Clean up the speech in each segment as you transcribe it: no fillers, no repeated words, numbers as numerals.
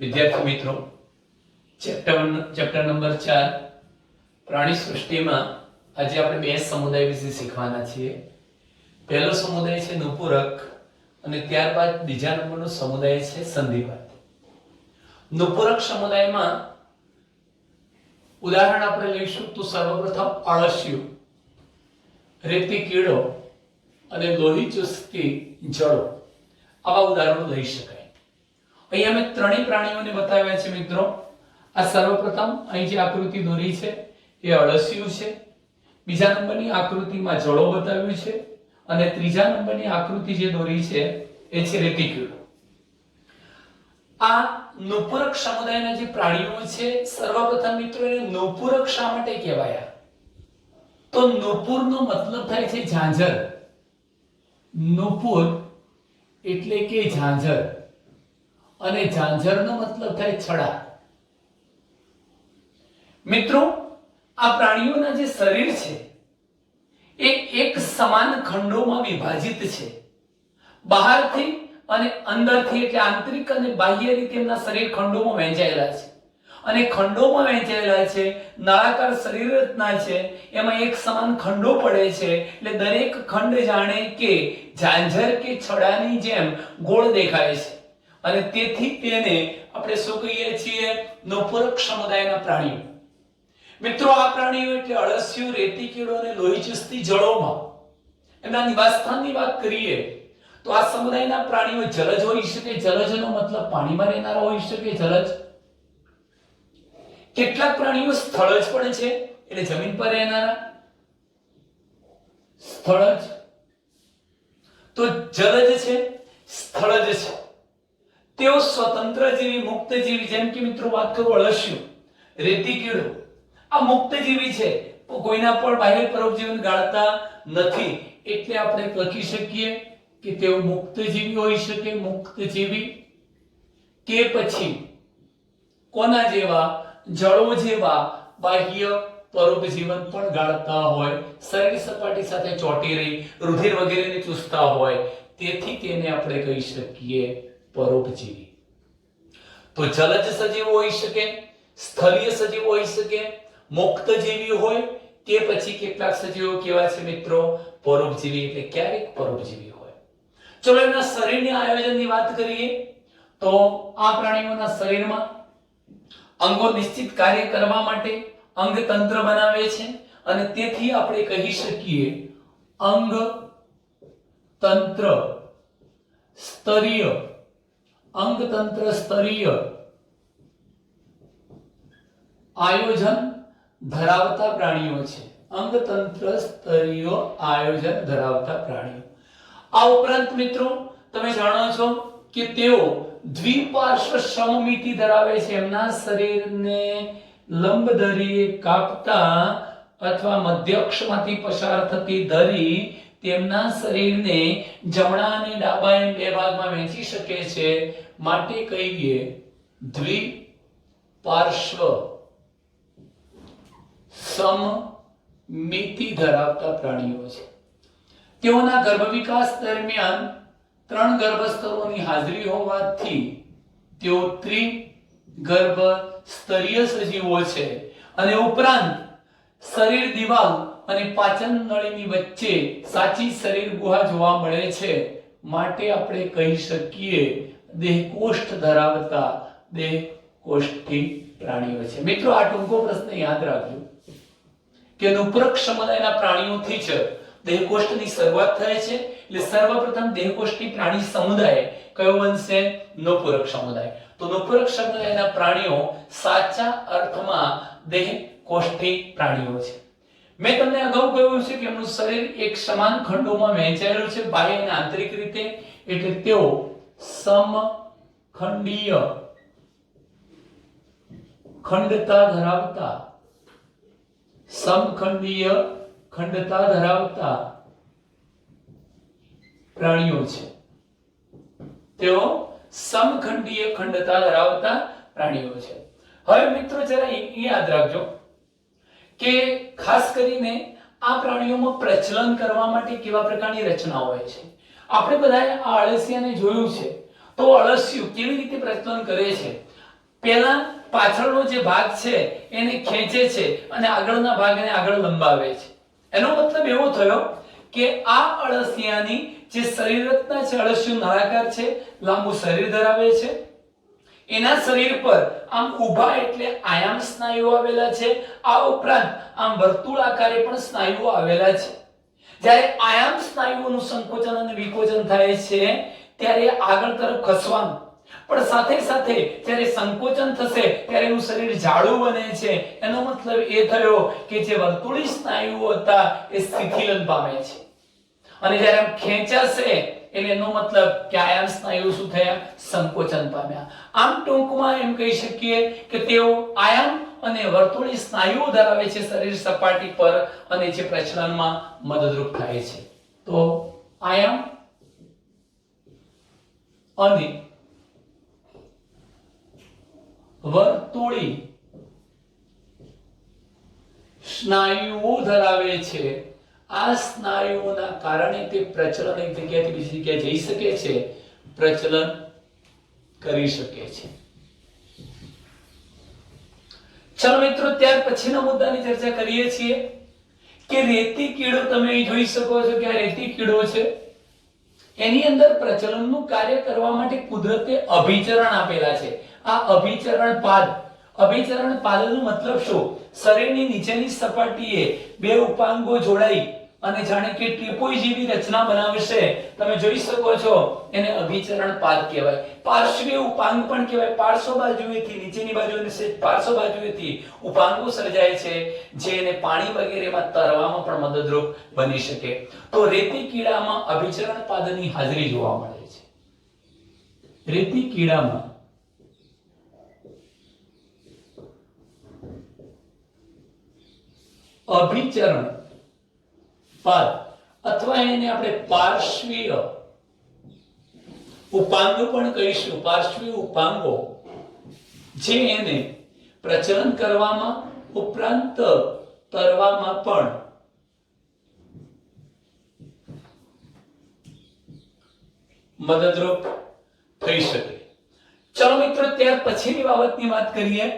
વિદ્યાર્થી મિત્રો, chapter number 4 પ્રાણી સૃષ્ટિમાં આજે આપણે બે સમુદાય વિશે શીખવાના છીએ. પહેલો સમુદાય છે નુપુરક અને ત્યારબાદ બીજા નંબરનો સમુદાય છે સંધિપાત. નુપુરક સમુદાયમાં ઉદાહરણ આપણે લઈશું તો સર્વપ્રથમ અળસિયું, રેતી કીડો અને લોહી ચૂસતી જળો આવા ઉદાહરણો લઈ શકાય. અહીંયા મેં ત્રણેય પ્રાણીઓને બતાવ્યા છે મિત્રો. આ સર્વપ્રથમ અહીં જે આકૃતિ દોરી છે એ અળસિયું છે, બીજા નંબરની આકૃતિમાં જળો બતાવ્યું છે અને ત્રીજા નંબરની આકૃતિ જે દોરી છે એ છે રેતી કીડો. આ નુપુરક સમુદાયના જે પ્રાણીઓ છે, સર્વપ્રથમ મિત્રો એને નુપુરક શા માટે કહેવાયા? તો નુપુરનો મતલબ થાય છે ઝાંઝર. નુપુર એટલે કે ઝાંઝર અને ઝાંઝરનો મતલબ થાય છડા. મિત્રો, આ પ્રાણીઓના જે શરીર છે એ એક સમાન ખંડોમાં વિભાજિત છે. બહારથી અને અંદરથી એટલે આંતરિક અને બાહ્ય રીતે એમના શરીર ખંડોમાં વહેંચાયેલા છે અને ખંડોમાં વહેંચાયેલા છે. નળાકાર શરીર રચના છે, એમાં એક સમાન ખંડો પડે છે એટલે દરેક ખંડ જાણે કે ઝાંઝર કે છડાની જેમ ગોળ દેખાય છે અને તેથી તેને આપણે શું કહીએ છીએ? નુપુરક સમુદાયના પ્રાણીઓ. મિત્રો, આ પ્રાણીઓ એટલે અળસિયું, રેતી કીડો અને લોહી ચૂસતી જળોમાં એમના નિવાસસ્થાનની વાત કરીએ તો આ સમુદાયના પ્રાણીઓ જલજ હોઈ શકે. જલજનો મતલબ પાણીમાં રહેનારા હોઈ શકે. જલજ. કેટલાક પ્રાણીઓ સ્થળજ પણ છે એટલે જમીન પર રહેનારા સ્થળજ. તો જલજ છે, સ્થળજ છે. તેઓ સ્વતંત્ર જીવી, મુક્ત જીવી. જેમ કે મિત્રો વાત કરું અળસિયું, રેતી કીડો આ મુક્ત જીવી છે, કોઈના પર બાહ્ય પરોપજીવન ગાળતા નથી એટલે આપણે લખી શકીએ કે તેઓ મુક્ત જીવી હોઈ શકે. મુક્ત જીવી કે પછી કોના જેવા? જળો જેવા બાહ્ય પરોપજીવન પણ ગાળતા હોય, શરીર સપાટી સાથે ચોંટી રહી રુધિર વગેરેને ચૂસતા હોય, તેથી તેને આપણે કહી શકીએ પરોપજીવી. તો જલજ સજીવો હોઈ શકે, સ્થળીય સજીવો હોઈ શકે, મુક્ત જીવી હોય કે પછી કેટલાક સજીવો કેવા છે મિત્રો? પરોપજીવી એટલે ક્યારેક પરોપજીવી હોય. ચલો એના શરીરના આયોજનની વાત કરીએ તો આ પ્રાણીઓના શરીરમાં અંગો નિશ્ચિત કાર્ય કરવા માટે અંગતંત્ર બનાવે છે અને તેથી આપણે કહી શકીએ અંગતંત્ર સ્તરીય. અંગતંત્ર સ્તરીય આયોજન ધરાવતા પ્રાણીઓ છે. અંગતંત્ર સ્તરીય આયોજન ધરાવતા પ્રાણીઓ. આ ઉપરાંત મિત્રો તમે જાણો છો કે તેઓ દ્વિપાર્શ્વ સમમિતિ ધરાવે છે. એમના શરીરને લંબ ધરીએ કાપતા અથવા મધ્ય અક્ષમાંથી પસાર થતી ધરી તેમના શરીરને જમણા અને ડાબા એમ બે ભાગમાં વહેંચી શકે છે. માટે કહીએ દ્વિપાર્શ્વ સમમિતિ ધરાવતા પ્રાણીઓ છે. તેઓના ગર્ભ વિકાસ દરમિયાન 3 ગર્ભસ્તરોની હાજરી હોવાથી તેઓ ત્રિગર્ભ સ્તરીય સજીવો છે અને ઉપરાંત શરીર દિવાલ અને પાચન નળીની વચ્ચે સાચી શરીર ગુહા જોવા મળે છે. માટે આપણે કહી શકીએ દેહકોષ્ઠ ધરાવતા દેહકોષ્ઠી પ્રાણીઓ છે. મિત્રો, આ ટૂંકો પ્રશ્ન યાદ રાખજો કે નુપુરક સમુદાયના પ્રાણીઓથી જ દેહકોષ્ઠની શરૂઆત થાય છે. એટલે સર્વપ્રથમ દેહકોષ્ઠી પ્રાણી સમુદાય કયો બનશે? નુપુરક સમુદાય. તો નુપુરક સમુદાયના પ્રાણીઓ સાચા અર્થમાં દેહકોષ્ઠી પ્રાણીઓ છે. મેં તમને અગાઉ કહ્યું છે કે એમનું શરીર એક સમાન ખંડોમાં વહેંચાયેલું છે, બાહ્ય અને આંતરિક રીતે. એટલે તેઓ સમખંડીય ખંડતા ધરાવતા સમખંડીય ખંડતા ધરાવતા પ્રાણીઓ છે. તેઓ સમખંડીય ખંડતા ધરાવતા પ્રાણીઓ છે. હવે મિત્રો જરા એ યાદ રાખજો કે ખાસ કરીને આ પ્રાણીઓમાં પ્રચલન કરવા માટે કેવા પ્રકારની રચના હોય છે. આપણે બધાએ આ અળસિયાને જોયું છે તો અળસિયું કેવી રીતે પ્રચલન કરે છે? પહેલા પાછળનો જે ભાગ છે એને ખેંચે છે અને આગળના ભાગને આગળ લંબાવે છે. એનો મતલબ એવો થયો કે આ અળસિયાની જે શરીર રચના છે, અળસિયું નળાકાર છે, લાંબુ શરીર ધરાવે છે. એના શરીર પર આમ ઊભા એટલે આયામ સ્નાયુઓ આવેલા છે. આ ઉપરાંત આમ વર્તુળાકારે પણ સ્નાયુઓ આવેલા છે. જ્યારે આયામ સ્નાયુઓનું સંકોચન અને વિકોચન થાય છે ત્યારે આગળ તરફ ખસવાનું, પણ સાથે સાથે જ્યારે સંકોચન થશે ત્યારે એનું શરીર જાડું બને છે. એનો મતલબ એ થયો કે જે વર્તુળી સ્નાયુઓ હતા એ શિથિલન પામે છે અને જ્યારે આમ ખેંચાશે એટલે એનો મતલબ કે આયામ સ્નાયુઓ શું થયા? સંકોચન પામ્યા. આમ ટૂંકમાં એમ કહી શકીએ કે તેઓ આયામ અને વર્તુળી સ્નાયુઓ ધરાવે છે શરીર સપાટી પર અને જે પ્રચલનમાં મદદરૂપ થાય છે. તો આયામ અને વર્તુળી સ્નાયુઓ ધરાવે છે. આ સ્નાયુઓના કારણે તે પ્રચલન એક જગ્યાએથી બીજી જગ્યાએ જઈ શકે છે, પ્રચલન કરી શકે છે. ચલો મિત્રો, ત્યાર પછીના મુદ્દાની ચર્ચા કરીએ છીએ કે રેતી કીડો. તમે અહીં જોઈ શકો છો કે આ રેતી કીડો છે. એની અંદર પ્રચલનનું કાર્ય કરવા માટે કુદરતે અભિચરણ આપેલા છે. આ અભિચરણ પાદનો મતલબ શું? શરીરની નીચેની સપાટીએ બે ઉપાંગો જોડાઈ અને જાણે કે ટીપોઈ જેવી રચના બનાવશે. તમે જોઈ શકો છો, એને અભિચરણ પાદ કહેવાય. પાર્શ્વીય ઉપાંગ પણ કહેવાય. પાર્શ્વ બાજુએથી નીચેની બાજુએ પાર્શ્વ બાજુએથી ઉપાંગો સર્જાય છે જે એને પાણી વગેરેમાં તરવામાં પણ મદદરૂપ બની શકે. તો રેતી કીડામાં અભિચરણ પાદની હાજરી જોવા મળે છે. રેતી કીડામાં અભિચરણ પાદ અથવા એને આપણે પાર્શ્વીય ઉપાંગો પણ કહીશું. પાર્શ્વીય ઉપાંગો જે એને પ્રચલન કરવામાં ઉપરાંત તરવામાં પણ મદદરૂપ થઈ શકે. ચલો મિત્રો, ત્યાર પછીની બાબતની વાત કરીએ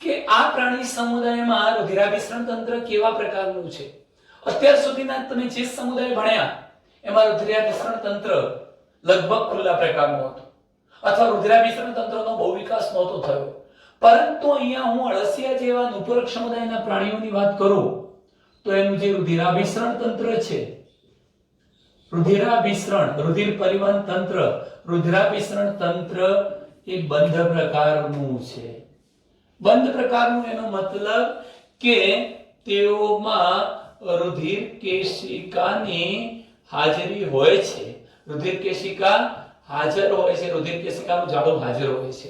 કે આ પ્રાણી સમુદાયમાં રુધિરાભિસરણ તંત્ર કેવા પ્રકારનું છે. અત્યાર સુધીના તમે જે સમુદાય ભણ્યા એમાં રુધિરાભિસરણ તંત્ર લગભગ ખુલ્લા પ્રકારનું હતું અથવા રુધિરાભિસરણ તંત્રનો બહુ વિકાસ નહોતો થયો. પરંતુ અહીંયા હું અળસિયા જેવા નુપુરક સમુદાયના પ્રાણીઓની વાત કરું તો એનું જે રુધિરાભિસરણ તંત્ર છે, રુધિર પરિવહન તંત્ર, રુધિરાભિસરણ તંત્ર એ બંધ પ્રકારનું છે. બંધ પ્રકારનું એનો મતલબ કે તેઓમાં રુધિર કેશિકાની હાજરી હોય છે. રુધિર કેશિકા હાજર હોય છે. રુધિર કેશિકાનું જાળું હાજર હોય છે.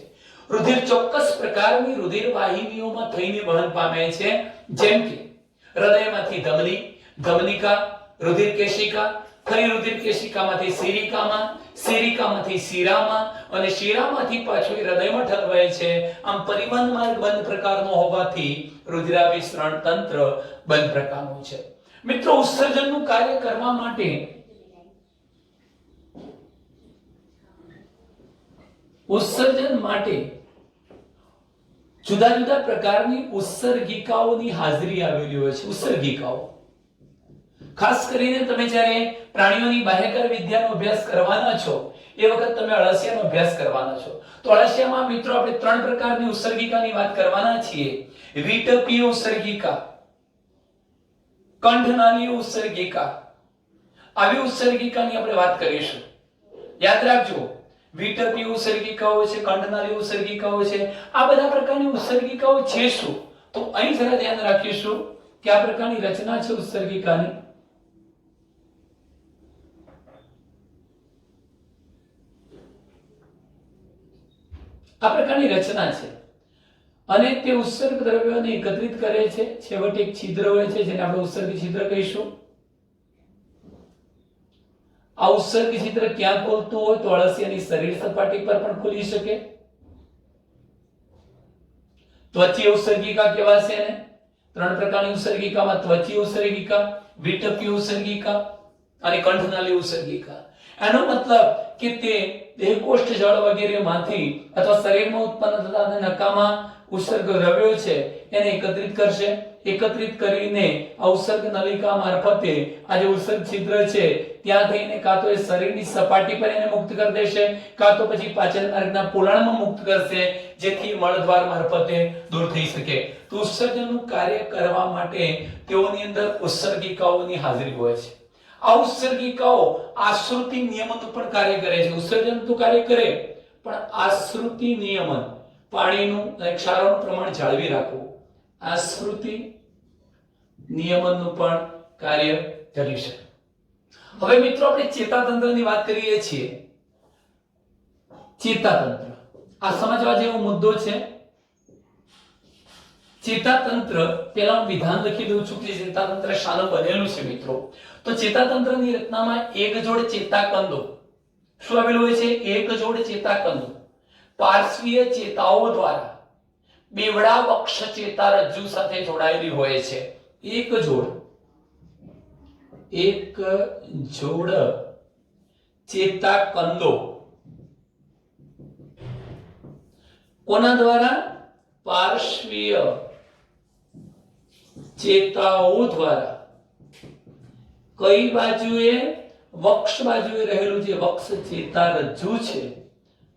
રુધિર ચોક્કસ પ્રકારની રુધિર વાહિનીઓમાં થઈને વહન પામે છે, જેમ કે હૃદયમાંથી ધમની, ધમનિકા, રુધિર કેશિકા, ફરી રુધિર કેશિકામાંથી સિરિકામાં, સિરિકામાંથી શિરામાં અને શિરામાંથી પાછું હૃદયમાં ઠલવાય છે. આમ પરિવહન માર્ગ બંધ પ્રકારનો હોવાથી રુધિરાભિસરણ તંત્ર બંધ પ્રકારનું છે. મિત્રો, ઉત્સર્જનનું કાર્ય કરવા માટે જુદા જુદા પ્રકારની ઉત્સર્ગિકાઓની હાજરી આવેલી હોય છે. ઉત્સર્ગિકાઓ ખાસ કરીને તમે જ્યારે પ્રાણીઓની બાહ્યકાર વિદ્યાનો અભ્યાસ કરવાના છો એ વખત તમે અળસિયાનો અભ્યાસ કરવાના છો. તો અળસિયામાં મિત્રો આપણે ત્રણ પ્રકારની ઉત્સર્ગિકાની વાત કરવાના છીએ. વિટપીય ઉત્સર્ગિકા, કંઠનાલીય ઉત્સર્ગિકા. આવી ઉત્સર્ગિકાની આપણે વાત કરીશું. યાદ રાખજો, વિટપીય ઉત્સર્ગિકાઓ છે, કંઠનાલીય ઉત્સર્ગિકાઓ છે. આ બધા પ્રકારની ઉત્સર્ગિકાઓ છે શું? તો અહીં જરા ધ્યાન રાખીશું કે આ પ્રકારની રચના છે ઉત્સર્ગિકાની. આ પ્રકારની રચના છે અને તે ઉત્સર્ગ દ્રવ્યોને એકત્રિત કરે છે. છેવટે એક છિદ્ર હોય છે જેને આપણે ઉત્સર્ગી છિદ્ર કહીશું. આ ઉત્સર્ગી છિદ્ર ક્યાં ખોલતું હોય તો અળસિયાની શરીર સપાટી પર પણ ખુલી શકે. ત્વચીય ઉત્સર્ગિકા કહેવાશે ને. ત્રણ પ્રકારની ઉત્સર્ગિકામાં ત્વચીય ઉત્સર્ગિકા, વિટપીય ઉત્સર્ગિકા અને કંઠનાલી ઉત્સર્ગિકા. એનો મતલબ કે તે દેહકોષ્ઠ જળ વગેરેમાંથી અથવા શરીરમાં ઉત્પન્ન થતા નકામા ઉત્સર્ગ દ્રવ્યો છે એને એકત્રિત કરશે. એકત્રિત કરીને આ ઉત્સર્ગ નલિકા મારફતે આ જે ઉત્સર્ગ છિદ્ર છે ત્યાં થઈને કાં તો એ શરીરની સપાટી પર એને મુક્ત કરી દેશે, કાં તો પછી પાચન માર્ગના પોલાણમાં મુક્ત કરશે, જેથી મળદ્વાર મારફતે દૂર થઈ શકે. તો ઉત્સર્જનનું કાર્ય કરવા માટે તેઓની અંદર ઉત્સર્ગિકાઓની હાજરી હોય છે. આ ઉત્સર્ગિકાઓ આશ્રુતિ નિયમનનું પણ કાર્ય કરે છે. ઉત્સર્જન તો કાર્ય કરે, પણ આશ્રુતિ નિયમન, પાણીનું અને ક્ષારનું પ્રમાણ જાળવી રાખવું, આશ્રુતિ નિયમનનું પણ કાર્ય કરી શકે. હવે મિત્રો આપણે ચેતાતંત્રની વાત કરીએ છીએ. ચેતાતંત્ર આ સમજવા જેવો મુદ્દો છે. ચેતાતંત્ર પહેલા હું વિધાન લખી દઉં છું કે ચેતાતંત્ર શાનું બનેલું છે મિત્રો. તો ચેતાતંત્રની રચનામાં એક જોડ ચેતાકંદો શું આવેલું હોય છે? એક જોડ ચેતાકંદો પાર્શ્વીય ચેતાઓ દ્વારા બેવડા વક્ષ ચેતારજ્જુ સાથે જોડાયેલી હોય છે. એક જોડ ચેતાકંદો કોના દ્વારા? પાર્શ્વીય ચેતાઓ દ્વારા. કઈ બાજુએ? વક્ષ બાજુએ રહેલું જે વક્ષ ચેતારજ્જુ છે,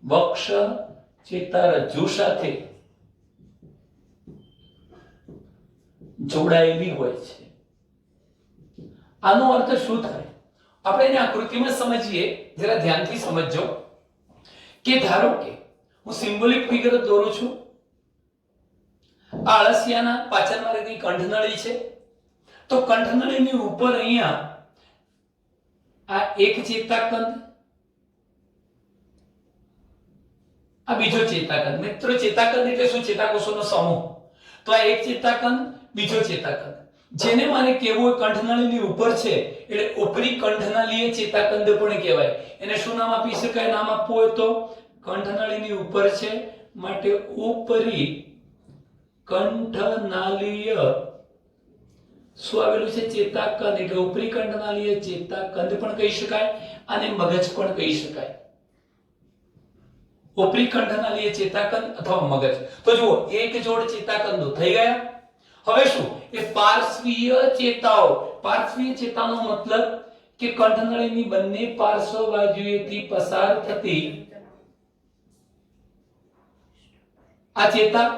વક્ષ ચેતારજ્જુ સાથે જોડાયેલી હોય છે. આનો અર્થ શું થાય? આપણે એને આકૃતિમાં સમજીએ, જરા ધ્યાનથી સમજજો. કે ધારો કે હું સિમ્બોલિક ફિગર દોરું છું. આ અળસિયાના પાચન માર્ગની કંઠનળી છે. તો કંઠનળીની ઉપર અહીંયા આ એક ચેતાકંદ, આ બીજો ચેતાકંદ. મિત્રો ચેતાકંદ એટલે શું? ચેતાકોષોનો સમૂહ. તો આ એક ચેતાકંદ, બીજો ચેતાકંદ, જેને મારે કહેવું કંઠનળીની ઉપર છે એટલે ઉપરી કંઠનળીય ચેતાકંદ પણ કહેવાય. એને શું નામ આપી શકાય? નામ આપવું હોય તો કંઠનળીની ઉપર છે માટે ઉપરી કંઠનાલીય શું આવેલું છે? ચેતાકંદ. એટલે ઉપરી કંઠનાલીય ચેતાકંદ પણ કહી શકાય અને મગજ પણ કહી શકાય. ઉપરી કંઠનાલીય ચેતાકંદ અથવા મગજ. તો જુઓ, એક જોડ ચેતાકંદો થઈ ગયા. હવે શું? એ પાર્શ્વીય ચેતાઓ. પાર્શ્વીય ચેતાનો મતલબ કે કંઠનળીની બંને પાર્શ્વ બાજુએથી પસાર થતી આ ચેતા,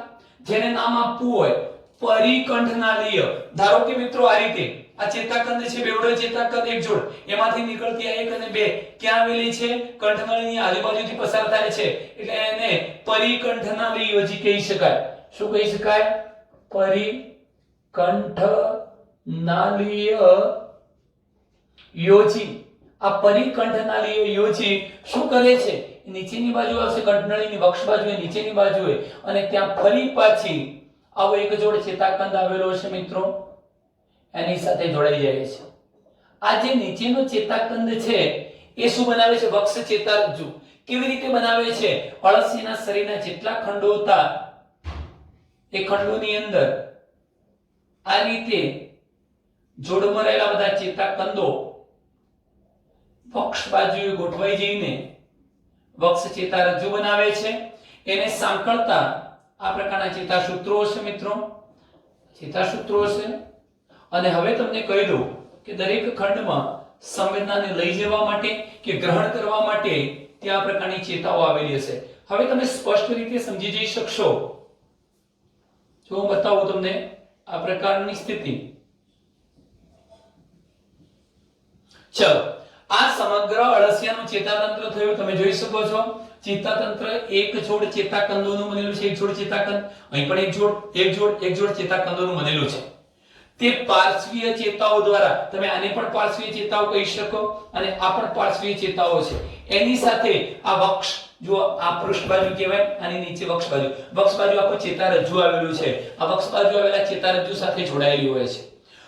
જેને નામ આપવું હોય પરિકંઠનાલીય. ધારો કે મિત્રો આ રીતે આ ચેતાકંદ છે, બેવડો ચેતાકંદ એક જોડ, એમાંથી નીકળતી આ 1 અને 2 ક્યાં આવેલી છે? કંઠનળીની આજુબાજુથી પસાર થાય છે, એટલે એને પરિકંઠનાલીય કહી શકાય. શું કહી શકાય? પરિકંઠનાલીય યોજી. આ પરિકંઠનાલીય યોજી શું કરે છે? નીચેની બાજુ આવશે, કંઠનળીની વક્ષ બાજુએ, નીચેની બાજુએ, અને ત્યાં ફરી પાછી આવો એક જોડ ચેતાકંદ આવેલો છે મિત્રો, એની સાથે જોડાઈ જાય છે. આ જે નીચેનો ચેતાકંદ છે એ શું બનાવે છે? વક્ષ ચેતારજ્જુ. કેવી રીતે બનાવે છે? અળસિયાના શરીરના જેટલા ખંડો હતા એ ખંડોની અંદર આ રીતે જોડમાં રહેલા બધા ચેતાકંદો વક્ષ બાજુએ ગોઠવાઈ જઈને વક્ષ ચેતારજ્જુ બનાવે છે. એને સાંકળતા આ પ્રકારના ચેતાસૂત્રો છે મિત્રો, ચેતાસૂત્રો છે. અને હવે તમને કહી દઉં કે દરેક ખંડમાં સંવેદનાને લઈ જવા માટે કે ગ્રહણ કરવા માટે ત્યાં પ્રકારની ચેતાઓ આવેલી હશે. હવે તમે સ્પષ્ટ રીતે સમજી જઈ શકશો જો હું બતાવું તમને આ પ્રકારની સ્થિતિ. ચલો, આ સમગ્ર અળસિયાનું ચેતાતંત્ર થયું. તમે જોઈ શકો છો ચેતાતંત્ર એક જોડ ચેતાકંદોનું બનેલું છે. એક જોડ ચેતાકંદ, અહીં પણ એક જોડ ચેતાકંદોનું બનેલું છે. તે પાર્શ્વીય ચેતાઓ દ્વારા, તમે આને પણ પાર્શ્વીય ચેતાઓ કહી શકો અને આ પણ પાર્શ્વીય ચેતાઓ છે. એની સાથે આ વક્ષ, જો આ પૃષ્ઠ બાજુ કહેવાય, આની નીચે વક્ષ બાજુ. વક્ષ બાજુ આખો ચેતારજ્જુ આવેલું છે. આ વક્ષ બાજુ આવેલા ચેતારજ્જુ સાથે જોડાયેલી હોય છે.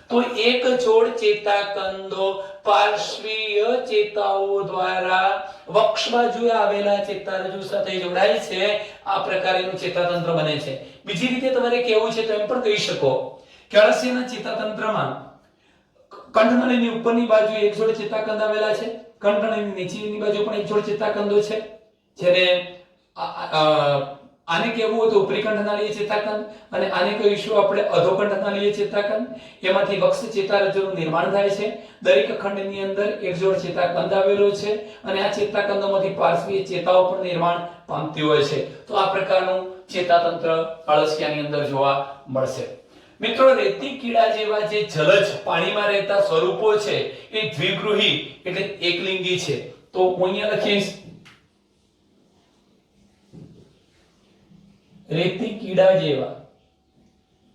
તો એક જોડ ચેતાકંદો પાર્શ્વીય ચેતાઓ દ્વારા વક્ષ બાજુએ આવેલા ચેતારજ્જુ સાથે જોડાય છે. આ પ્રકારનું ચેતાતંત્ર બને છે. બીજી રીતે તમારે કહેવું છે તો એમ પણ કહી શકો કે અળસિયાના ચેતાતંત્રમાં કંઠનળીની ઉપરની બાજુએ એક જોડ ચેતાકંદ આવેલા છે. કંઠળીની નીચેની બાજુ પણ એક જોડ ચેતાકંદો છે, જેને આને કેવું હતું ઉપરી કંઠનાળીય ચેતાકંદ, અને આને કહીશું આપણે અધોકંઠનાળીય ચેતાકંદ. એમાંથી વક્ષ ચેતારજ્જુનું નિર્માણ થાય છે. દરેક ખંડની અંદર એક જોડ ચેતાકંદ આવેલો છે, અને આ ચેતાકંદોમાંથી પાર્શ્વીય ચેતાઓ પણ નિર્માણ પામતી હોય છે. તો આ પ્રકારનું ચેતાતંત્ર અળસિયાની અંદર જોવા મળશે. મિત્રો, રેતી કીડા જેવા જે જલજ પાણીમાં રહેતા સ્વરૂપો છે એ દ્વિગૃહી એટલે એકલિંગી છે. તો હું અહીંયા લખીશ રેતી કીડા જેવા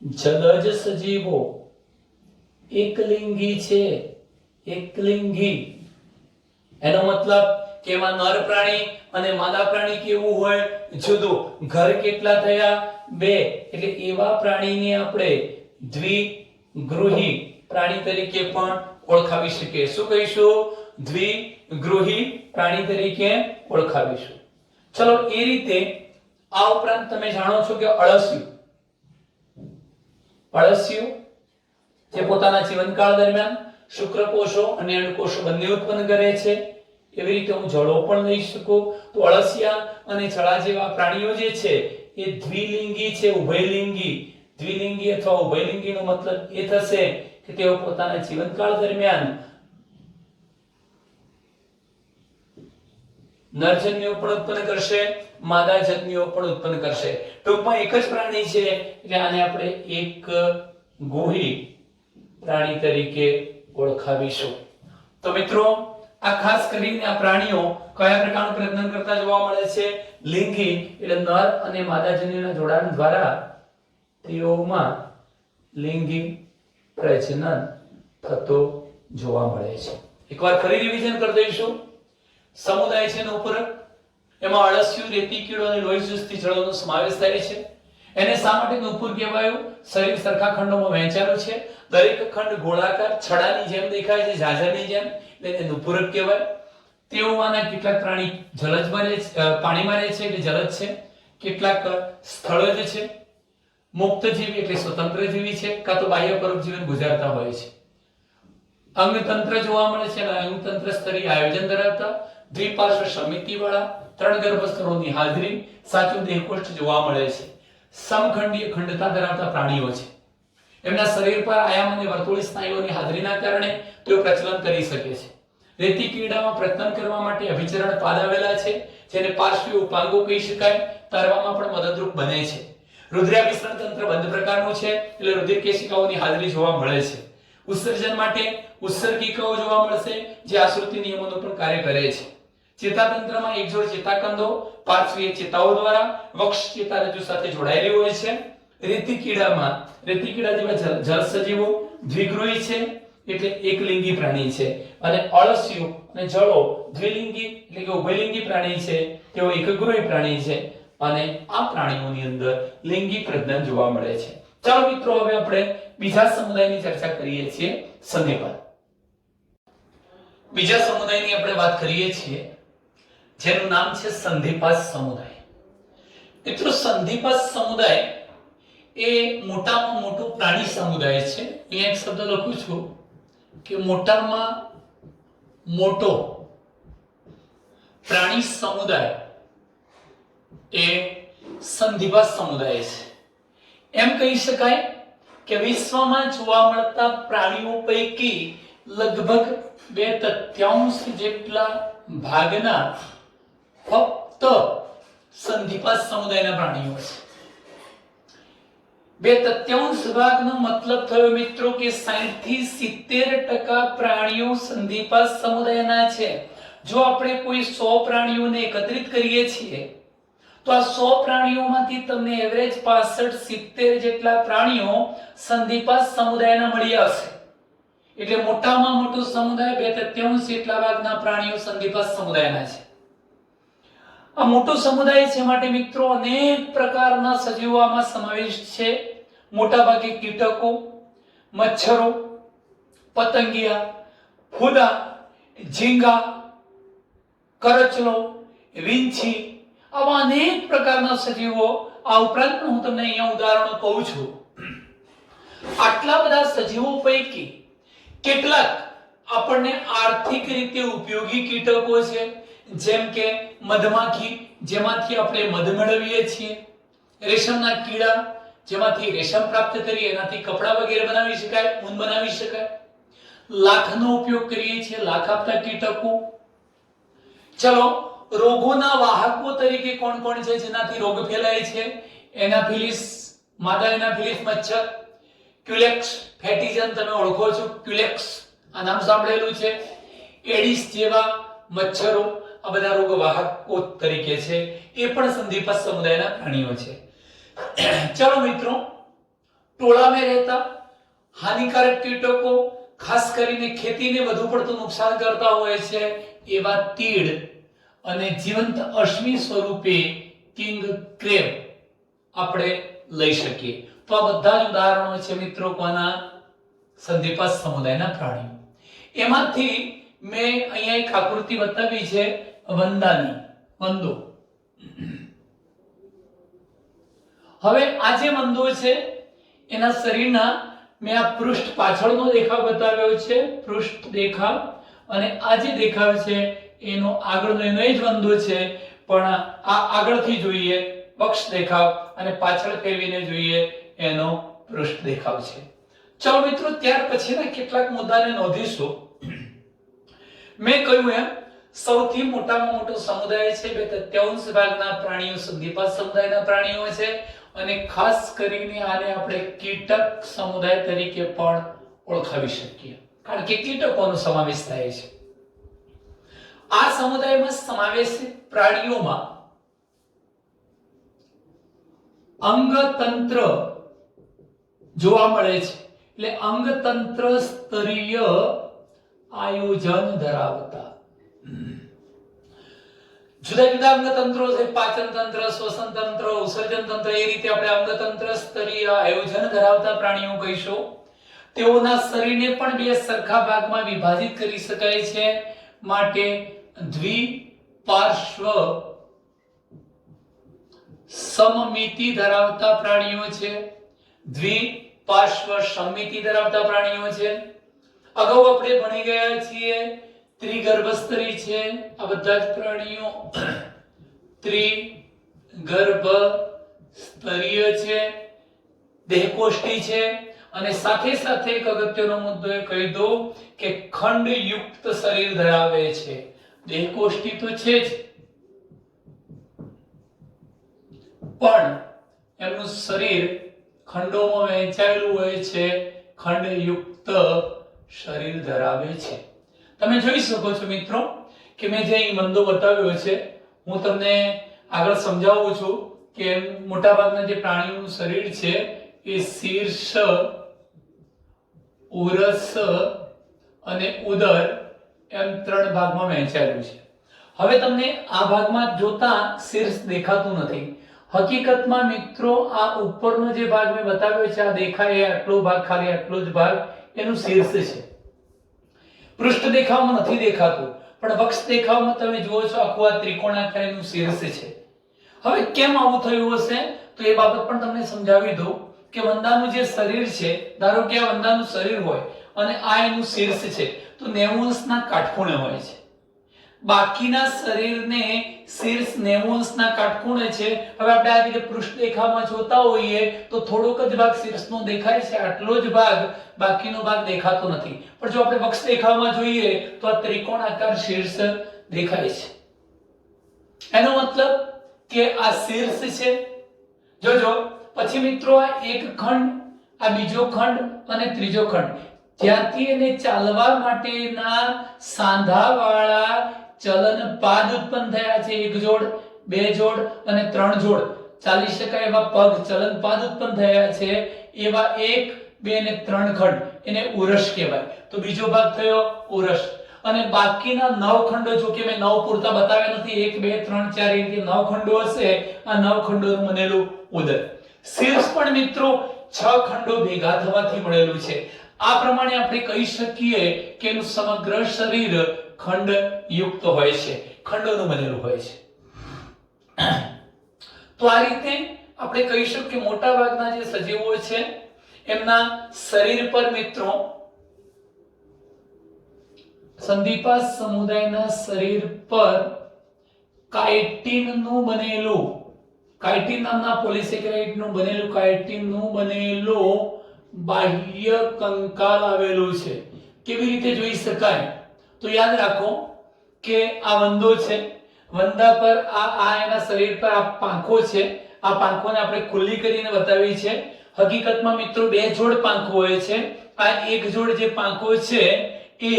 જલજ સજીવો એકલિંગી છે. એકલિંગી એનો મતલબ કે એમાં નર પ્રાણી અને માદા પ્રાણી કેવું હોય જુદું. ઘર કેટલા થયા? 2. એટલે એવા પ્રાણીને આપણે દ્વિગૃહી પ્રાણી તરીકે પણ ઓળખાવી શકીએ. શું કહીશું? દ્વિગૃહી પ્રાણી તરીકે ઓળખાવીશું. ચલો, એ રીતે આ ઉપરાંત તમે જાણો છો કે અળસિયું જે પોતાના જીવનકાળ દરમિયાન શુક્રકોષો અને અંડકોષો બંને ઉત્પન્ન કરે છે. એવી રીતે હું જળો પણ લઈ શકું. તો અળસિયા અને જળા જેવા પ્રાણીઓ જે છે એ દ્વિલિંગી છે, ઉભયલિંગી. દ્વિલિંગી અથવા ઉભયલિંગીનો મતલબ એ થશે કે તેઓ પોતાના જીવનકાળ દરમિયાન નરજન્યુઓ પણ ઉત્પન્ન કરશે, માદા જન્યુઓ પણ ઉત્પન્ન કરશે. ટૂંકમાં એક જ પ્રાણી છે એટલે આને આપણે એક ગુહી પ્રાણી તરીકે ઓળખાવીશું. તો મિત્રો, આ ખાસ કરીને આ પ્રાણીઓ કયા પ્રકારનું પ્રજનન કરતા જોવા મળે છે? લિંગી એટલે નર અને માદા જન્યુના જોડાણ દ્વારા તેઓમાં લિંગી પ્રજનન થતો જોવા મળે છે. એકવાર ફરી રિવિઝન કરી દઈશું. સમુદાય છે નૂપુરક, એમાં અળસિયું, રેતી કીડો અને લોહી ચૂસતી જળોનો સમાવેશ થાય છે. એને શા માટે નૂપુર કહેવાયું? શરીર સરખા ખંડોમાં વહેંચાયેલું છે. દરેક ખંડ ગોળાકાર છડાની જેમ દેખાય છે, ઝાઝરની જેમ, એટલે એને નૂપુરક કહેવાય. તેઓમાંના કેટલાક પ્રાણી જલજમાં રહે છે, પાણીમાં રહે છે એટલે જલજ છે. કેટલાક સ્થળજ છે, મુક્તજીવી એટલે સ્વતંત્ર જીવી છે, કાં તો બાહ્ય પરોપજીવન ગુજારતા હોય છે. અંગતંત્ર જોવા મળે છે, અને અંગતંત્ર સ્તરીય આયોજન ધરાવતા, દ્વિપાર્શ્વ સમિતિવાળા, 3 ગર્ભસ્તરોની હાજરી, સાચું દેહકોષ્ઠ જોવા મળે છે. સમખંડીય ખંડતા ધરાવતા પ્રાણીઓ છે. એમના શરીર પર આયામ અને વર્તુળી સ્નાયુઓની હાજરીના કારણે તેઓ પ્રચલન કરી શકે છે. રેતી કીડામાં પ્રજનન કરવા માટે અભિચરણ પાદ આવેલા છે, જેને પાર્શ્વીય ઉપાંગો કહી શકાય. તરવામાં પણ મદદરૂપ બને છે. રુધિરાભિસરણ તંત્ર બંધ પ્રકારનું છે, એટલે રુધિર કેશિકાઓની હાજરી જોવા મળે છે. ઉત્સર્જન માટે ઉત્સર્ગિકાઓ જોવા મળશે, જે આશ્રુતિ નિયમોનું પણ કાર્ય કરે છે. ચેતાતંત્રમાં એક જોડ ચેતાકંદો પાર્શ્વીય ચેતાઓ દ્વારા વક્ષ ચેતારજ્જુ સાથે જોડાયેલી હોય છે. રેતી કીડા જેવા જળ સજીવો દ્વિગૃહી છે, એટલે એકલિંગી પ્રાણી છે, અને અળસિયું અને જળો દ્વિલિંગી એટલે કે ઉભયલિંગી પ્રાણી છે. તેઓ એકગૃહી પ્રાણી છે, અને આ પ્રાણીઓની અંદર લિંગી પ્રજનન જોવા મળે છે. ચાલો મિત્રો, હવે આપણે બીજા સમુદાયની ચર્ચા કરીએ છીએ, સંધિપાદ. બીજા સમુદાયની આપણે વાત કરીએ છીએ, જેનું નામ છે સંધિપાદ સમુદાય. મિત્રો, સંધિપાદ સમુદાય એ મોટામાં મોટું પ્રાણી સમુદાય છે. અહીંયા એક શબ્દ લખું છું કે મોટામાં મોટો પ્રાણી સમુદાય એ સંધિપાદ સમુદાય છે. એમ કહી શકાય કે વિશ્વમાં જોવા મળતા પ્રાણીઓ પૈકી લગભગ 2/3 જેટલા ભાગના ફક્ત સંધિપાદ સમુદાયના પ્રાણીઓ છે. 2/3 ભાગનો મતલબ થયો મિત્રો કે 60 થી 70% પ્રાણીઓ સંધિપાદ સમુદાયના છે. જો આપણે કોઈ 100 પ્રાણીઓને એકત્રિત કરીએ છીએ તો આ 100 પ્રાણીઓમાંથી તમને એવરેજ 65-70 જેટલા પ્રાણીઓ સંધિપાદ સમુદાયના મળી આવશે. એટલે મોટામાં મોટો સમુદાય 2/3 જેટલા ભાગના પ્રાણીઓ સંધિપાદ સમુદાયના છે. આ મોટો સમુદાય છે માટે મિત્રો અનેક પ્રકારના સજીવો આમાં સમાવિષ્ટ છે. મોટા ભાગે કીટકો, મચ્છરો, પતંગિયા, ફૂદા, ઝીંગા, કરચલો, વીંછી, આવા અનેક પ્રકારના સજીવો. આ ઉપરાંત હું તમને અહીંયા ઉદાહરણો કહું છું. આટલા બધા સજીવો પૈકી કેટલાક આપણને આર્થિક રીતે ઉપયોગી કીટકો છે, જેમ કે મધમાખી, જેમાંથી આપણે મધ મેળવીએ છીએ, રેશમના કીડા, જેમાંથી રેશમ પ્રાપ્ત કરી એનાથી કપડા વગેરે બનાવી શકાય, ઊન બનાવી શકાય, લાખનો ઉપયોગ કરીએ છીએ, લાખ આપતા કીટકો. ચલો, રોગોના વાહકો તરીકે કોણ કોણ છે જેનાથી રોગ ફેલાય છે? એનાફિલિસ, માદા એનાફિલિસ મચ્છર, ક્યુલેક્સ ફેટીજન, તમે ઓળખો છો ક્યુલેક્સ, આ નામ સાંભળેલું છે, એડિસ જેવા મચ્છરો, આ બધા રોગ વાહકો તરીકે છે, એ પણ સંધિપાત સમુદાયના પ્રાણીઓ છે. ચલો મિત્રો, ટોળામાં રહેતા હાનિકારક કીટકો, ખાસ કરીને ખેતીને વધુ પડતું નુકસાન કરતા હોય છે એવા તીડ અને જીવંત અશ્મિ સ્વરૂપે કિંગ ક્રેબ આપણે લઈ શકીએ. તો આ બધા જ ઉદાહરણો છે મિત્રો કોના? સંધિપાત સમુદાયના પ્રાણીઓ. એમાંથી મેં અહીંયા એક આકૃતિ બતાવી છે વંદાની, વંદો. હવે આ જે વંદો છે એના શરીરના મેં આ પૃષ્ઠ પાછળનો દેખાવ બતાવ્યો છે, પૃષ્ઠ દેખાવ, અને આ જે દેખાવ છે એનો આગળનો એનો જ વંદો છે, પણ આ આગળથી જોઈએ પક્ષ દેખાવ અને પાછળ ફેરવીને જોઈએ એનો પૃષ્ઠ દેખાવ છે. ચલો મિત્રો, ત્યાર પછીના કેટલાક મુદ્દાને નોંધીશું. મેં કહ્યું એમ સૌથી મોટામાં મોટો સમુદાય છે 2/3 ભાગના પ્રાણીઓ સંધિપાત સમુદાયના પ્રાણીઓ છે, અને ખાસ કરીને આને આપણે કીટક સમુદાય તરીકે પણ ઓળખાવી શકીએ, કારણ કે કીટકોનો સમાવેશ થાય છે. આ સમુદાયમાં સમાવેશિત પ્રાણીઓમાં અંગતંત્ર જોવા મળે છે, એટલે અંગતંત્ર સ્તરીય આયોજન ધરાવતા જુદા જુદા અંગતંત્રો છે, પાચન તંત્ર, શ્વસન તંત્ર, ઉત્સર્જન તંત્ર, એ રીતે આપણે અંગતંત્ર સ્તરીય આયોજન ધરાવતા પ્રાણીઓ કહીશું. તેઓના શરીરને પણ બે સરખા ભાગમાં વિભાજિત કરી શકાય છે, માટે દ્વિપાર્શ્વ સમમિતિ ધરાવતા પ્રાણીઓ છે. દ્વિપાર્શ્વ સમમિતિ ધરાવતા પ્રાણીઓ છે. અગાઉ આપણે ભણી ગયા છીએ ત્રિગર્ભસ્તરી છે, આ બધા જ પ્રાણીઓ ત્રિગર્ભસ્તરીય છે, દેહકોષ્ઠી છે, અને સાથે સાથે એક અગત્યનો મુદ્દો એ કહી દો કે ખંડયુક્ત શરીર ધરાવે છે. દેહકોષ્ઠી તો છે જ, પણ એમનું શરીર ખંડોમાં વહેંચાયેલું હોય છે, ખંડયુક્ત શરીર ધરાવે છે. તમે જોઈ શકો છો મિત્રો કે મેં જે અહીં વંદો બતાવ્યો છે, હું તમને આગળ સમજાવું છું કે મોટાભાગના જે પ્રાણીઓનું શરીર છે એ શીર્ષ, ઉરસ અને ઉદર એમ 3 ભાગમાં વહેંચાયેલું છે. હવે તમને આ ભાગમાં જોતા શીર્ષ દેખાતું નથી. હકીકતમાં મિત્રો આ ઉપરનો જે ભાગ મેં બતાવ્યો છે, આ દેખાય આટલો ભાગ, ખાલી આટલો જ ભાગ એનું શીર્ષ છે. પૃષ્ઠ દેખાવમાં નથી દેખાતું, પણ વક્ષ દેખાવમાં તમે જુઓ છો આખું આ ત્રિકોણાકારનું શીર્ષ છે. હવે કેમ આવું થયું હશે તો એ બાબત પણ તમને સમજાવી દઉં કે વંદાનું જે શરીર છે, ધારો કે આ વંદાનું શરીર હોય અને આ એનું શીર્ષ છે, તો 90 અંશના કાટખૂણે હોય છે. બાકીના શરીરને શીર્ષ 90 અંશના કાટખૂણે છે. હવે આપણે આ રીતે પૃષ્ઠ દેખાવમાં જોતા હોઈએ તો થોડોક જ ભાગ શીર્ષનો દેખાય છે, આટલો જ ભાગ, બાકીનો ભાગ દેખાતો નથી. પણ જો આપણે વક્ષ દેખાવમાં જોઈએ તો આ ત્રિકોણાકાર શીર્ષ દેખાય છે. એનો મતલબ કે આ શીર્ષ છે. જોજો પછી મિત્રો આ એક ખંડ, આ બીજો ખંડ અને ત્રીજો ખંડ, જ્યાંથી એને ચાલવા માટેના સાંધાવાળા ચલનપાદ ઉત્પન્ન થયા છે, 1 જોડ, 2 જોડ અને 3 જોડ ચાલી શકાય એવા પગ ચલનપાદ ઉત્પન્ન થયા છે, એવા 1, 2 અને 3 ખંડ, એને ઉરસ કહેવાય. તો બીજો ભાગ થયો ઉરસ. અને બાકીના 9 ખંડો, જો કે મેં 9 પૂરતા બતાવ્યા નથી, 1 2 3 4 એ રીતે 9 ખંડો હશે. આ 9 ખંડોનું બનેલું ઉદર. શીર્ષ પણ મિત્રો 6 ખંડો ભેગા થવાથી મળેલું છે. આ પ્રમાણે આપણે કહી શકીએ કે એનું સમગ્ર શરીર ખંડ યુક્ત હોય છે, ખંડોનું બનેલું હોય છે. તો આ રીતે આપણે કહી શકીએ કે મોટા ભાગના જે સજીવો છે એમના શરીર પર મિત્રો સંધિપાદ સમુદાયના શરીર પર કાઇટિનનું બનેલું, કાઇટિન નામના પોલિસેકેરાઇડનું બનેલું, કાઇટિનનું બનેલું બાહ્ય કંકાલ આવેલું છે. કેવી રીતે જોઈ શકાય? તો યાદ રાખો કે આ વંદો છે, વંદા પર આ એના શરીર પર આ પાંખો છે. આ પાંખોને આપણે ખુલ્લી કરીને બતાવી છે. હકીકતમાં મિત્રો બે જોડ પાંખો હોય છે. આ એક જોડ જે પાંખો છે એ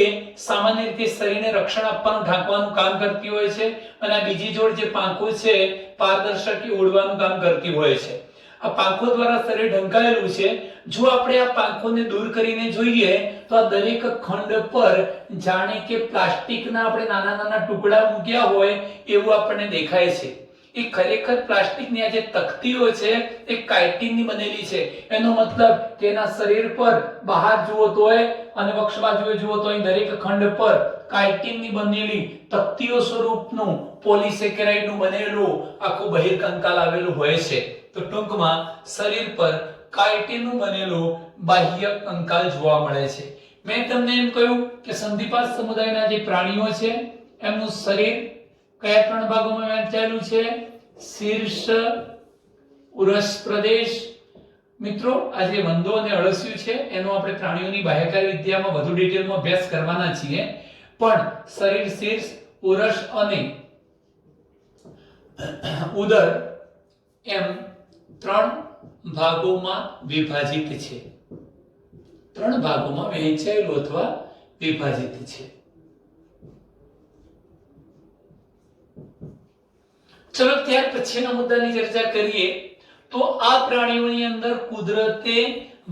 સામાન્ય રીતે શરીરને રક્ષણ આપવાનું, ઢાંકવાનું કામ કરતી હોય છે, અને આ બીજી જોડ જે પાંખો છે પારદર્શક ઉડવાનું કામ કરતી હોય છે. આ પાંખો દ્વારા શરીર ઢંકાયેલું છે. જો આપણે આ પાંખોને દૂર કરીને જોઈએ તો આ દરેક ખંડ પર જાણે કે પ્લાસ્ટિકના આપણે નાના નાના ટુકડા મૂક્યા હોય એવું આપણને દેખાય છે. એ ખરેખર પ્લાસ્ટિકની આ જે તકતીઓ છે એ કાઇટિનની બનેલી છે. એનો મતલબ કે એના શરીર પર બહાર જુઓ તોય અને વક્ષ બાજુએ જુઓ તો અહીં દરેક ખંડ પર કાઇટિનની બનેલી તકતીઓ સ્વરૂપનું પોલિસેકેરાઇડનું બનેલું આખું બહિર્કંકાલ આવેલું હોય છે. તો ટૂંકમાં શરીર પર કાઇટિનનું બનેલું બાહ્ય કંકાલ જોવા મળે છે. મેં તમને એમ કહ્યું કે સંધિપાદ સમુદાયના જે પ્રાણીઓ છે એમનું શરીર કયા ત્રણ ભાગોમાં વહેંચાયેલું છે? શીર્ષ, ઉરસ પ્રદેશ. મિત્રો આ જે વંદો અને અળસિયું છે એનો આપણે પ્રાણીઓની બાહ્યકાય વિદ્યામાં વધુ ડિટેલમાં અભ્યાસ કરવાના છીએ, પણ શરીર, શીર્ષ, ઉરસ અને ઉદર એમ ત્રણ ભાગોમાં વિભાજિત છે. ત્રણ ભાગોમાં વહેંચાયેલું અથવા વિભાજિત છે. ચલો ત્યાર પછીના મુદ્દાની ચર્ચા કરીએ તો આ પ્રાણીઓની અંદર કુદરતે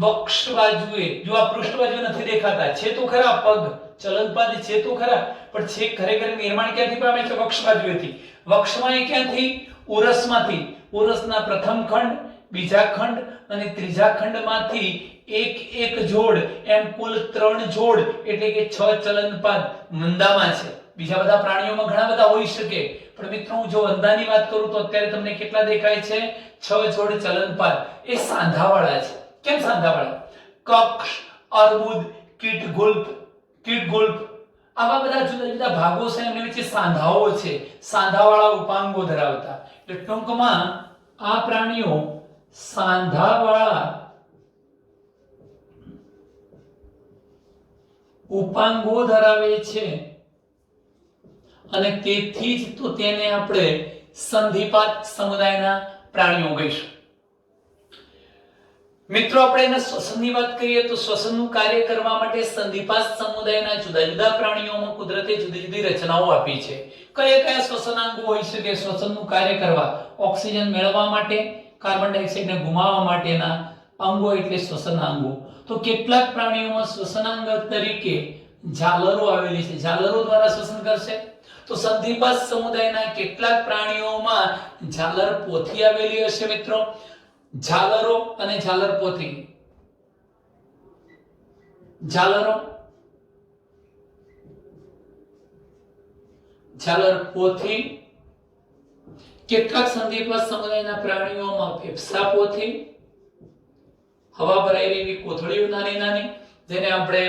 વક્ષ બાજુએ, જો આ પૃષ્ઠ બાજુ નથી દેખાતા, છે તો ખરા પગ, ચલનપાદ છે તો ખરા, પણ છે ખરેખર નિર્માણ ક્યાંથી પામે છે? વક્ષ બાજુએથી. વક્ષમાં એ ક્યાંથી? ઉરસમાંથી. ઉરસના પ્રથમ ખંડ, બીજા ખંડ અને ત્રીજા ખંડમાંથી એક એક જોડ, એમ કુલ 3 જોડ એટલે કે 6 ચલનપાદ વંદામાં છે. બીજા બધા પ્રાણીઓમાં ઘણા બધા હોઈ શકે, પણ મિત્રો હું જો વંદાની વાત કરું તો અત્યારે તમને કેટલા દેખાય છે? 6 જોડ ચલનપાદ. એ સાંધાવાળા છે. કેમ સાંધાવાળા? કક્ષ, અર્બુદ, કીટગુલ્ફ આવા બધા જુદા જુદા ભાગો છે, એમની વચ્ચે સાંધાઓ છે, સાંધાવાળા ઉપાંગો ધરાવતા. એટલે ટૂંકમાં આ પ્રાણીઓ સાંધાવાળા ઉપાંગો ધરાવે છે અને તેથી જ તો તેને આપણે સંધિપાદ સમુદાયના પ્રાણીઓ કહીશું. મિત્રો આપણે એના શ્વસનની વાત કરીએ તો શ્વસનનું કાર્ય કરવા માટે સંધિપાદ સમુદાયના જુદા જુદા પ્રાણીઓમાં કુદરતે જુદી જુદી રચનાઓ આપી છે. કયા કયા શ્વસનાંગો હોઈ શકે શ્વસનનું કાર્ય કરવા? ઓક્સિજન મેળવવા માટે, કાર્બન ડાયોક્સાઇડને ગુમાવવા માટેના અંગો એટલે શ્વસનાંગો. તો કેટલાક પ્રાણીઓમાં શ્વસનાંગ તરીકે ઝાલરો આવેલી છે. ઝાલરો દ્વારા શ્વસન કરશે. તો સંધિપાદ સમુદાયના કેટલાક પ્રાણીઓમાં ઝાલર પોથી આવેલી હશે મિત્રો. ઝાલરો અને ઝાલર પોથી. ઝાલરો, ઝાલર પોથી. કેટલાક સંધિપાદ સમુદાયના પ્રાણીઓમાં ફેફસા પોથી, હવા ભરાયેલી એવી કોથળીઓ નાની નાની, જેને આપણે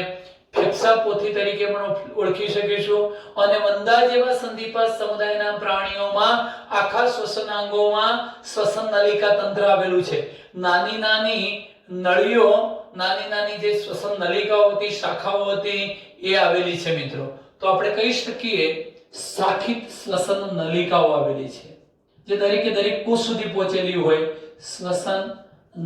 ફેફસા પોથી તરીકે પણ ઓળખી શકીશું. અને વંદા જેવા સંધિપાદ સમુદાયના પ્રાણીઓમાં આખા શ્વસનાંગોમાં શ્વસન નલિકા તંત્ર આવેલું છે. નાની નાની નળીઓ, નાની નાની જે શ્વસન નલિકાઓ હતી, શાખાઓ હતી એ આવેલી છે મિત્રો. તો આપણે કહી શકીએ શાખિત શ્વસન નલિકાઓ આવેલી છે, જે દરેકે દરેક કોષ સુધી પહોંચેલી હોય શ્વસન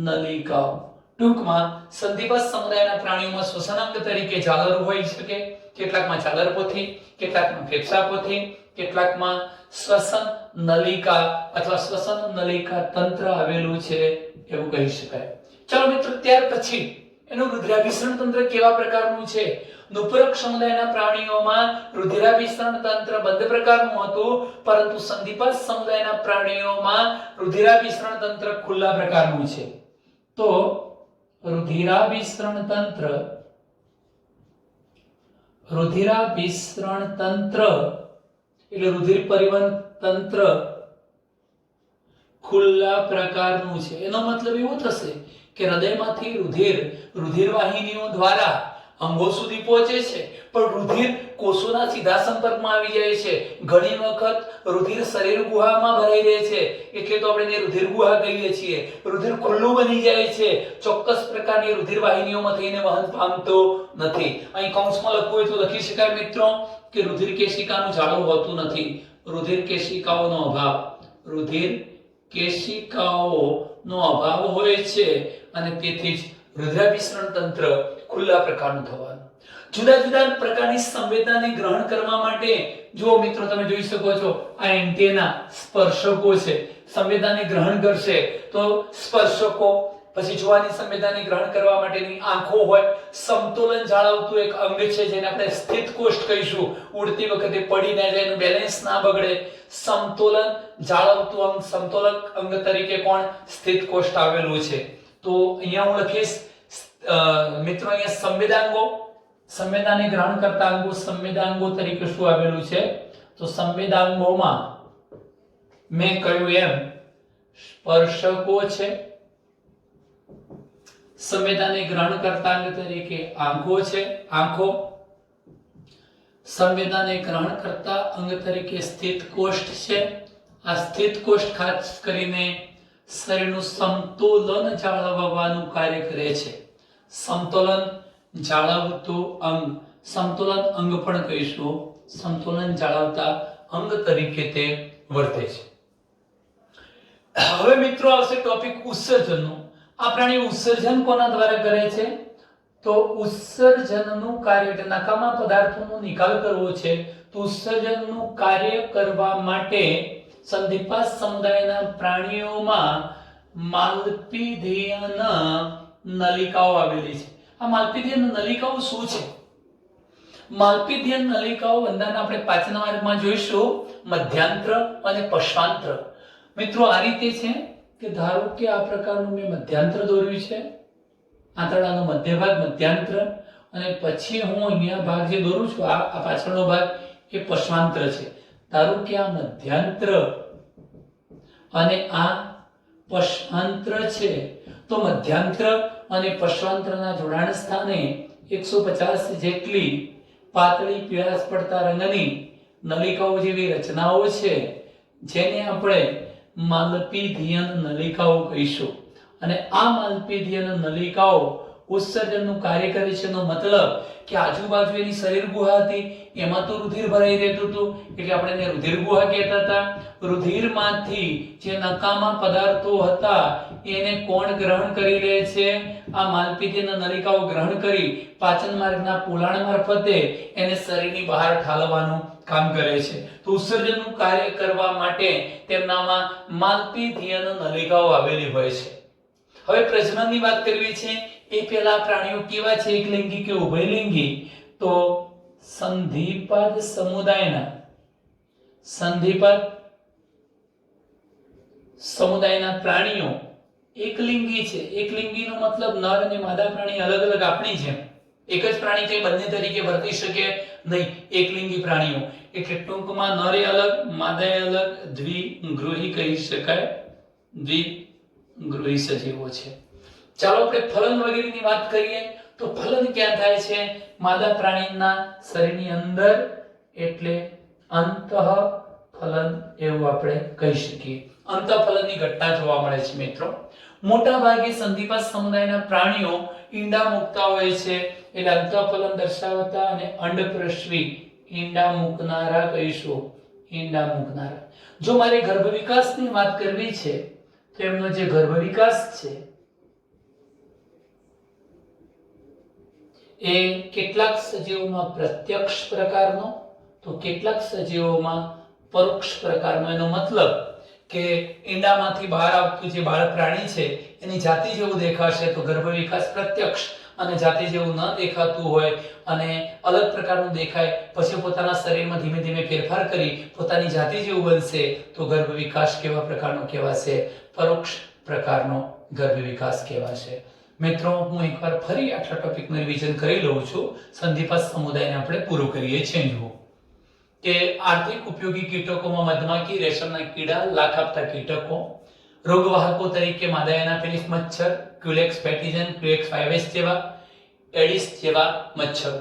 નલિકાઓ. ટૂંકમાં સંધિપાદ સમુદાયના પ્રાણીઓમાં શ્વસનાંગ તરીકે ઝાલરો હોઈ શકે, કેટલાકમાં ઝાલર પોથી, કેટલાકમાં ફેફસા પોથી, કેટલાકમાં શ્વસન નલિકા અથવા શ્વસન નલિકા તંત્ર આવેલું છે એવું કહી શકાય. ચાલો મિત્રો ત્યાર પછી એનું રુધિરાભિસરણ તંત્ર કેવા પ્રકારનું છે? નુપુરક સમુદાયના પ્રાણીઓમાં રુધિરાભિસરણ તંત્ર બંધ પ્રકારનું હતું, પરંતુ સંધિપાદ સમુદાયના પ્રાણીઓમાં રુધિરાભિસરણ તંત્ર ખુલ્લા પ્રકારનું છે. તો રુધિરાભિસરણ તંત્ર એટલે રુધિર પરિવહન તંત્ર ખુલ્લા પ્રકારનું છે. એનો મતલબ એવો થશે કે હૃદયમાંથી રુધિર વાહિનીઓ દ્વારા અંગો સુધી પહોંચે છે, પણ રુધિર કોષોના સીધા સંપર્કમાં આવી જાય છે. ઘણી વખત રુધિર શરીર ગુહામાં ભરાઈ રહે છે, એટલે તો આપણે એને રુધિર ગુહા કહીએ છીએ. રુધિર ખુલ્લું બની જાય છે, ચોક્કસ પ્રકારની રુધિર વાહિનીઓમાં થઈને વહન પામતો નથી. અહીં કૌંસમાં લખવું હોય તો લખી શકાય મિત્રો કે રુધિર કેશિકાનું જાળું હોતું નથી. રુધિર કેશિકાઓનો અભાવ, રુધિર કેશિકાઓનો અભાવ હોય છે અને તેથી જ રુધિરાભિસરણ તંત્ર ખુલ્લા પ્રકારનું થવાનું. જુદા જુદા પ્રકારની સંવેદનાને ગ્રહણ કરવા માટે જો મિત્રો તમે જોઈ શકો છો આ એન્ટેના સ્પર્શકો છે, સંવેદનાને ગ્રહણ કરશે તો સ્પર્શકો, પછી જોવાની સંવેદનાને ગ્રહણ કરવા માટેની આંખો હોય, સમતોલન જાળવતું એક અંગ છે જેને આપણે સ્થિત કોષ્ઠ કહીશું, ઉડતી વખતે પડી ના જાય, એનું બેલેન્સ ના બગડે, સમતોલન જાળવતું અંગ, સમતોલક અંગ તરીકે કોણ સ્થિત કોષ્ઠ આવેલું છે. તો અહીંયા હું લખીશ મિત્રો અહીંયા સંવેદાંગો, સંવેદનાને ગ્રહણ કરતા અંગો સંવેદાંગો તરીકે શું આવેલું છે? તો સંવેદાંગોમાં મેં કહ્યું એમ સ્પર્શકો છે, સંવેદનાને ગ્રહણ કરતા અંગ તરીકે આંખો છે, આંખો, સંવેદનાને ગ્રહણ કરતા અંગ તરીકે સ્થિત કોષ્ઠ છે. આ સ્થિત કોષ્ઠ ખાસ કરીને શરીરનું સમતોલન જાળવવાનું કાર્ય કરે છે. સમતોલન જાળવતું અંગ, સમતોલન અંગ પણ કહીશું, સમતોલન જાળવતા અંગ તરીકે તે વર્તે છે. હવે મિત્રો આવશે ટોપિક ઉત્સર્જનનો. આ પ્રાણી ઉત્સર્જન કોના દ્વારા કરે છે? તો ઉત્સર્જનનું કાર્ય એટલે નકામા પદાર્થોનો નિકાલ કરવો છે. તો ઉત્સર્જનનું કાર્ય કરવા માટે સંધિપાદ સમુદાયના પ્રાણીઓમાં માલપીધેયન નલિકાઓ આવેલી છે. આ માલપીધેયન નલિકાઓ શું છે? માલપીધેયન નલિકાઓ વંદાના આપણે પાચન માર્ગમાં જોઈશું, મધ્યાંત્ર અને પશ્ચાંત્ર. મિત્રો આ રીતે છે કે ધારો કે આ પ્રકારનું મેં મધ્યાંત્ર દોર્યું છે, આંતરડાનો મધ્ય ભાગ મધ્યાંત્ર, અને પછી હું અહીંયા ભાગ જે દોરું છું આ પાછળનો ભાગ એ પશ્ચાંત્ર છે. ધારો કે આ મધ્યાંત્ર અને આ પશ્ચાંત્ર છે, તો મધ્યાંત્ર અને પશ્ચાંત્રના જોડાણ સ્થાને 150 જેટલી પાતળી પીળાશ પડતા રંગની નલિકાઓ જેવી રચનાઓ છે, જેને આપણે માલપીધેયન નલિકાઓ કહીશું. અને આ માલપીધેયન નલિકાઓ ઉત્સર્જનનું કાર્ય કરે છે. એનો મતલબ કે આજુબાજુ એની શરીર ગુહા હતી, એમાં તો રુધિર ભરાઈ રહેતું હતું, એટલે આપણે એને રુધિર ગુહા કહેતા હતા. રુધિરમાંથી જે નકામા પદાર્થો હતા એને કોણ ગ્રહણ કરી લે છે? આ માલપીધેયન નલિકાઓ ગ્રહણ કરી પાચન માર્ગના પોલાણ મારફતે એને શરીરની બહાર ઠાલવાનું કામ કરે છે. તો ઉત્સર્જનનું કાર્ય કરવા માટે તેમનામાં માલપીધેયન નલિકાઓ આવેલી હોય છે. હવે પ્રજનનની વાત કરવી છે એ પહેલા પ્રાણીઓ કેવા છે, એકલિંગી કે ઉભયલિંગી? તો સંધિપાદ સમુદાયના પ્રાણીઓ એકલિંગી છે. એકલિંગીનો મતલબ નર અને માદા પ્રાણી અલગ અલગ આપણી જેમ એક જ પ્રાણી કઈ બંને તરીકે વર્તી શકે નહીં. એકલિંગી પ્રાણીઓ એટલે ટૂંકમાં નરે અલગ માદાએ અલગ, દ્વિગૃહી કહી શકાય, દ્વિગૃહી સજીવો છે. ચાલો આપણે ફલન વગેરેની વાત કરીએ તો ફલન ક્યાં થાય છે? માદા પ્રાણીના શરીરની અંદર, એટલે અંતઃફલન એવું આપણે કહી શકીએ. અંતઃફલનની ઘટના જોવા મળે છે મિત્રો. મોટા ભાગે સંધિપાદ સમુદાયના પ્રાણીઓ ઈંડા મૂકતા હોય છે, એટલે અંતઃફલન દર્શાવતા અને અંડપ્રસવી ઈંડા મૂકનારા કહીશું, ઈંડા મૂકનારા. જો મારે ગર્ભ વિકાસની વાત કરવી છે તો એમનો જે ગર્ભ વિકાસ છે એ કેટલાક સજીવોમાં પ્રત્યક્ષ પ્રકારનો, તો કેટલાક સજીવોમાં પરોક્ષ પ્રકારનો. એનો મતલબ કે ઈંડામાંથી બહાર આવતું જે બાળ પ્રાણી છે એની જાતિ જેવું દેખાશે તો ગર્ભ વિકાસ પ્રત્યક્ષ, અને જાતિ જેવું ન દેખાતું હોય અને અલગ પ્રકારનું દેખાય પછી પોતાના શરીરમાં ધીમે ધીમે ફેરફાર કરી પોતાની જાતિ જેવું બનશે તો ગર્ભ વિકાસ કેવા પ્રકારનો કહેવાશે? પરોક્ષ પ્રકારનો ગર્ભ વિકાસ કહેવાશે. મિત્રો હું એકવાર ફરી આટલા ટોપિકનું રિવિઝન કરી લઉં છું. સંધિપાદ સમુદાયને આપણે પૂરું કરીએ છીએ. જુઓ કે આર્થિક ઉપયોગી કીટકોમાં મધમાખી, રેશમના કીડા, લાખ આપતા કીટકો, રોગવાહકો તરીકે માદા એનાફિલિસ મચ્છર, ક્યુલેક્સ પેટિજન, ક્યુલેક્સ વાઇવેસ જેવા, એડિસ જેવા મચ્છરો,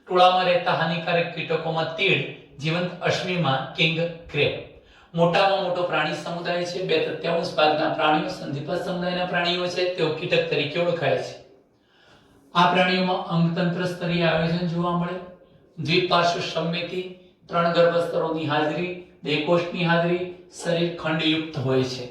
ટોળામાં રહેતા હાનિકારક કીટકોમાં તીડ, જીવંત અશ્મિમાં કિંગ ક્રેબ. મોટામાં મોટો પ્રાણી સમુદાય છે. 2/3 ભાગના પ્રાણીઓ સંધિપાદ સમુદાયના પ્રાણીઓ છે. તેઓ કીટક તરીકે ઓળખાય છે. આ પ્રાણીઓમાં અંગતંત્ર સ્તરીય આયોજન જોવા મળે, દ્વિપાર્શ્વ સમમિતિ, 3 ગર્ભસ્તરોની હાજરી, 2 કોષની હાજરી, શરીર ખંડયુક્ત હોય છે.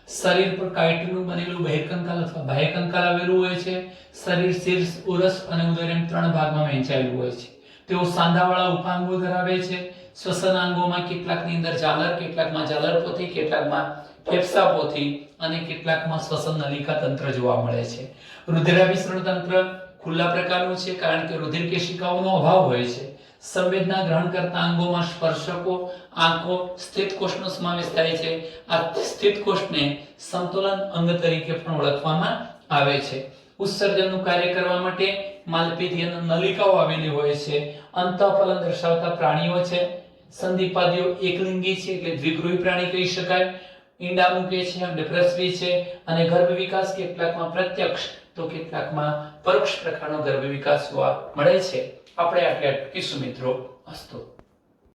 શરીર પર કાઇટનું બનેલું બહિર્કંકાલ અથવા બાહ્યકંકાલ આવેલું હોય છે. શરીર શીર્ષ, ઉરસ અને ઉદર એમ 3 ભાગમાં વહેંચાયેલું હોય છે. તેઓ સાંધાવાળા ઉપાંગો ધરાવે છે. શ્વસન અંગોમાં કેટલાકની અંદર ઝાલર, કેટલાકમાં ઝાલરપોથી, કેટલાકમાં ફેફસાપોથી અને કેટલાકમાં શ્વસન નલિકા તંત્ર જોવા મળે છે. રુધિરાભિસરણ તંત્ર ખુલ્લા પ્રકારનું છે, કારણ કે રુધિર કેશિકાઓનો અભાવ હોય છે. સંવેદના ગ્રહણ કરતા અંગોમાં સ્પર્શકો, આંખો, સ્થિત કોષનો સમાવેશ થાય છે. આ સ્થિત કોષને સંતુલન અંગ તરીકે પણ ઓળખવામાં આવે છે. ઉત્સર્જનનું કાર્ય કરવા માટે માલપેશી અને નલિકાઓ આવેલી હોય છે. અંતઃફલન દર્શાવતા પ્રાણીઓ છે. સંધિપાદીઓ એકલિંગી છે, એટલે દ્વિગૃહી પ્રાણી કહી શકાય. ઈંડા મૂકે છે, અંડપ્રસ્વી છે અને ગર્ભ વિકાસ કેટલાકમાં પ્રત્યક્ષ તો કેટલાકમાં પરોક્ષ પ્રકારનો ગર્ભ વિકાસ જોવા મળે છે. આપણે આટલે અટકીશું મિત્રો. અસ્તુ.